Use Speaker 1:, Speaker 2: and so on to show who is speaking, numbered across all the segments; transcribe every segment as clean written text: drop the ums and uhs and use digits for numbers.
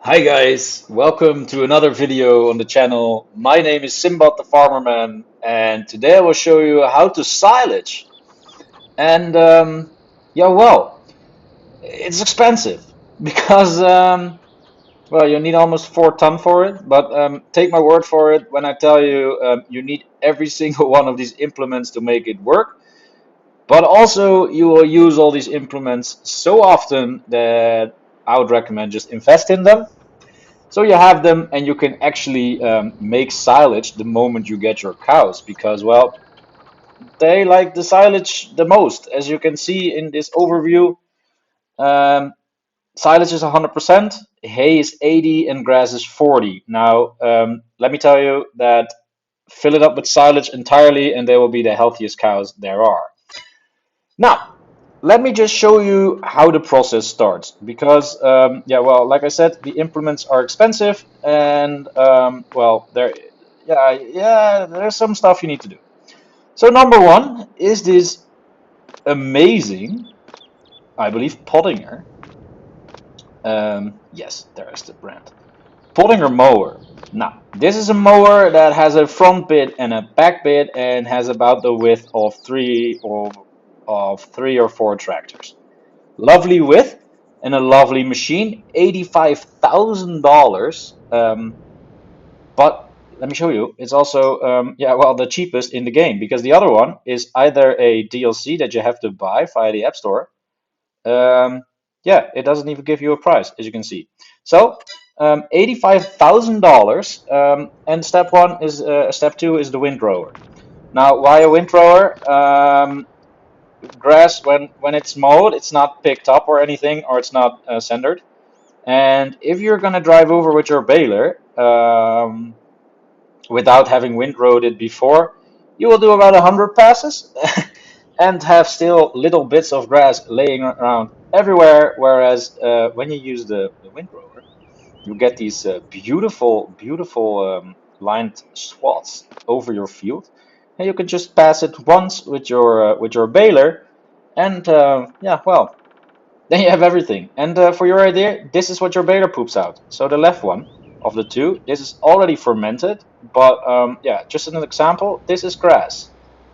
Speaker 1: Hi guys, welcome to another video on the channel. My name is Simbad the Farmerman, and today I will show you how to silage. And yeah, well, it's expensive because well, you need almost 4 ton for it. But take my word for it when I tell you you need every single one of these implements to make it work. But also, you will use all these implements so often that I would recommend just invest in them. So you have them and you can actually make silage the moment you get your cows because, well, they like the silage the most. As you can see in this overview, um, silage is 100%, hay is 80, and grass is 40. Now, let me tell you that fill it up with silage entirely and they will be the healthiest cows there are. Now, let me just show you how the process starts because, yeah, well, like I said, the implements are expensive and, well, there's some stuff you need to do. So, number one is this amazing, I believe, Pottinger. Yes, there is the brand. Pottinger mower. Now, this is a mower that has a front bit and a back bit and has about the width of three or four tractors. Lovely width and a lovely machine, $85,000. But let me show you, it's also yeah, well, the cheapest in the game because the other one is either a DLC that you have to buy via the App Store. Um, yeah, it doesn't even give you a price, as you can see. So $85,000. And step two is the windrower. Now, why a windrower? Grass, when it's mowed, it's not picked up or anything, or it's not centered. And if you're gonna drive over with your baler without having windrowed it before, you will do about 100 passes and have still little bits of grass laying around everywhere. Whereas when you use the windrower, you get these beautiful lined swaths over your field, and you can just pass it once with your baler, and yeah, well, then you have everything. And for your idea, this is what your baler poops out. So the left one of the two, this is already fermented, but yeah, just as an example, this is grass.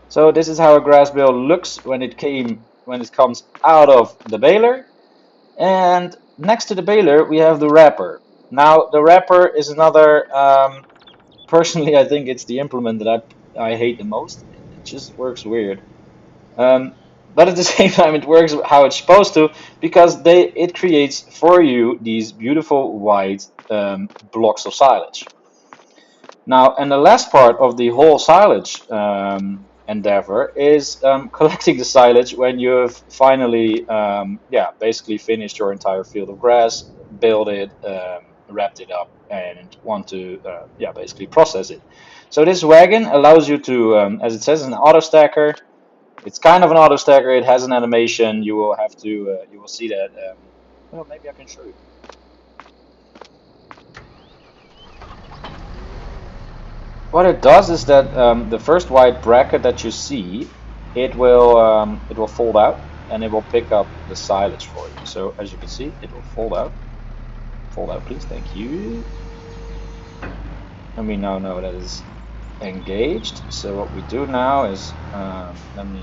Speaker 1: So this is how a grass bale looks when it comes out of the baler. And next to the baler, we have the wrapper. Now the wrapper is another. Personally, I think it's the implement that I hate the most. It just works weird. Um, but at the same time, it works how it's supposed to because it creates for you these beautiful white blocks of silage. Now, and the last part of the whole silage endeavor is collecting the silage when you have finally, yeah, basically finished your entire field of grass, baled it, wrapped it up, and want to, yeah, basically process it. So this wagon allows you to, as it says, an auto stacker. It's kind of an auto stacker. It has an animation. You will have to. You will see that. Well, maybe I can show you. What it does is that the first white bracket that you see, it will fold out and it will pick up the silage for you. So as you can see, it will fold out. Fold out, please. Thank you. And we now know that it's engaged. So what we do now is let me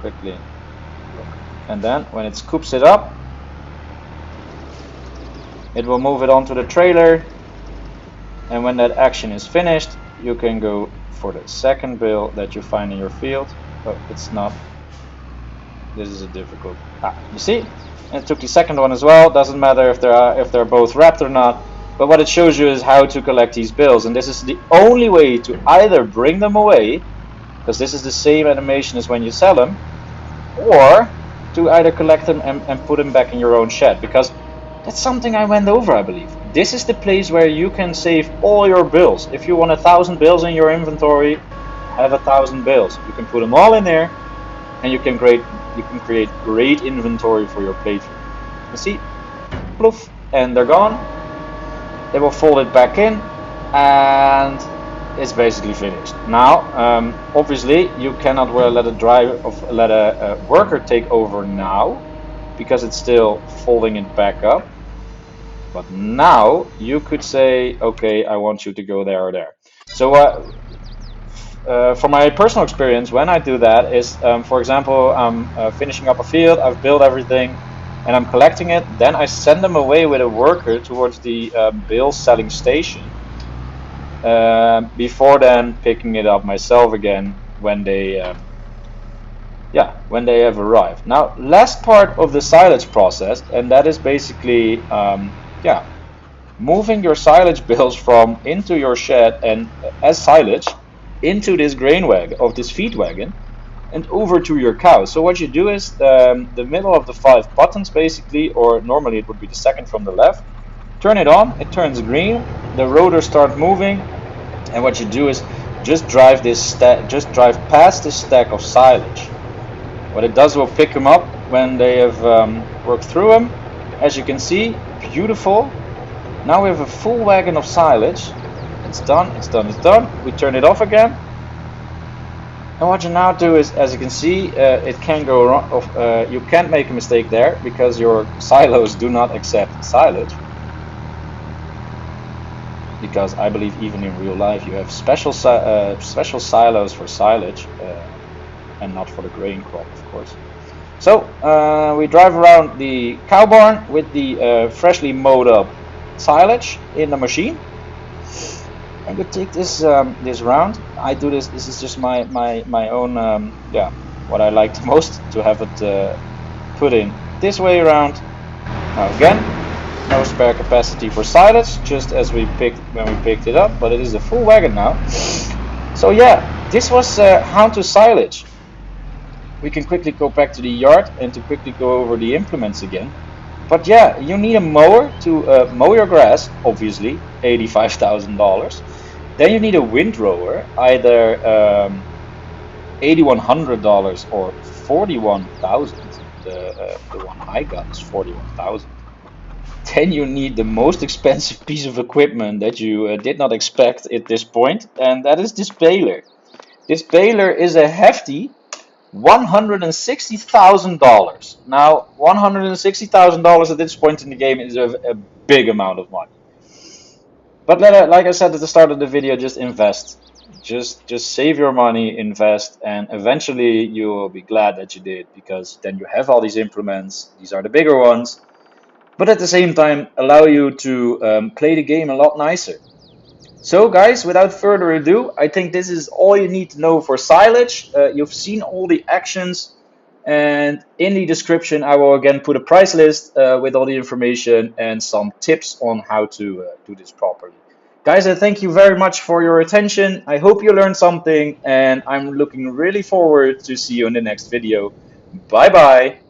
Speaker 1: quickly look. And then when it scoops it up, it will move it onto the trailer, and when that action is finished, you can go for the second bale that you find in your field. Oh, it's not. This is a difficult. You see? And it took the second one as well. Doesn't matter if they're both wrapped or not. But what it shows you is how to collect these bales, and this is the only way to either bring them away, because this is the same animation as when you sell them, or to either collect them and put them back in your own shed, because that's something I went over, I believe. This is the place where you can save all your bills. If you want 1,000 bills in your inventory, have 1,000 bills. You can put them all in there, and you can create great inventory for your playthrough. You see, poof, and they're gone. They will fold it back in, and it's basically finished. Now, obviously, you cannot let a worker take over now, because it's still folding it back up. But now you could say, okay, I want you to go there or there. So from my personal experience, when I do that is, for example, I'm finishing up a field, I've built everything, and I'm collecting it. Then I send them away with a worker towards the bale selling station, before then picking it up myself again when they, yeah, when they have arrived. Now, last part of the silage process, and that is basically, yeah, moving your silage bales from into your shed and as silage into this grain wagon of this feed wagon and over to your cow. So what you do is, the middle of the 5 buttons basically, or normally it would be the second from the left, turn it on, it turns green, the rotor starts moving, and what you do is just drive past this stack of silage. What it does will pick them up when they have worked through them. As you can see, beautiful. Now we have a full wagon of silage. It's done, it's done, it's done. We turn it off again. And what you now do is, as you can see, it can go wrong. You can't make a mistake there because your silos do not accept silage. Because I believe even in real life you have special silos for silage, and not for the grain crop, of course. So we drive around the cow barn with the freshly mowed up silage in the machine. And we take this round. I do this. This is just my own, yeah, what I like the most, to have it put in this way around. Now again, no spare capacity for silage, just as we picked when we picked it up, but it is a full wagon now. So yeah, this was how to silage. We can quickly go back to the yard and to quickly go over the implements again. But yeah, you need a mower to mow your grass, obviously, $85,000. Then you need a windrower, either $8,100 or $41,000. The one I got is $41,000. Then you need the most expensive piece of equipment that you did not expect at this point, and that is this baler. This baler is a hefty $160,000. Now, $160,000 at this point in the game is a big amount of money. But like I said at the start of the video, just invest. Just save your money, invest, and eventually you will be glad that you did, because then you have all these implements. These are the bigger ones, but at the same time allow you to play the game a lot nicer. So guys, without further ado, I think this is all you need to know for silage. You've seen all the actions, and in the description I will again put a price list with all the information and some tips on how to do this properly. Guys, I thank you very much for your attention. I hope you learned something, and I'm looking really forward to see you in the next video. Bye bye.